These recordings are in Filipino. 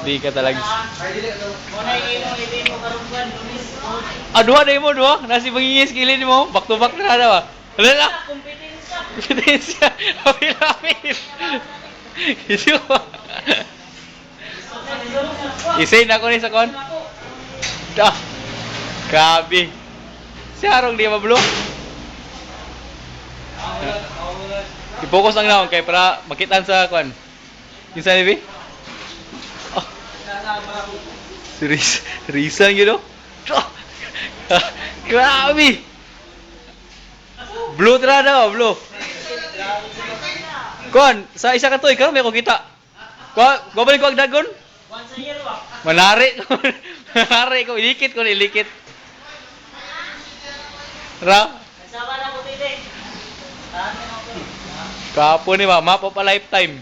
Di ka talaga. Dua na mo, dua. Nasi mangingis kilin mo. Back to back na daw. Wala na. Kompetensya. Kapil-kapil. Ito. Isay na ko ni sa kon. Dah. Grabe. Siarong di mablo. I-focus lang naman kay para makitaan sa kon. Kinsa ni bi? Oh. Seriusan gitu. Grabe. Blue terada, blue. Kon, sa isa ka to ikaw may ko kita. Ko balik ko dagon. Menarik. Menarik ko ilikit ko ilikit. Ra. Kapo ni map of a lifetime.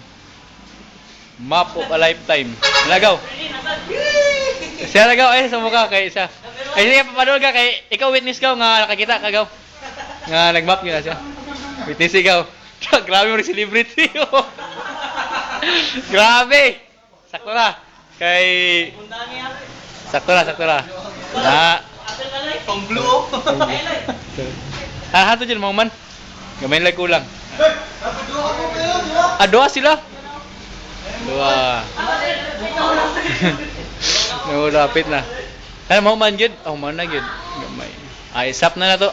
Map of a lifetime. Nagaw. Siya nagaw sa mukha kay isa. Ay sige papadol ka kay ikaw witness ka nga nakakita ka gaw. Nga nagmap gyud na siya. Witness ikaw. Grabe mo rin celebrity. Grabe. Sakto na. Kay sakto na. Na Pang blue. Hato dyan mga man. Gamay lang kulang. Dua sila. Dua. No, rapid na. Ay, mga man yun. Man na yun. Gamay. Ay, sap na to.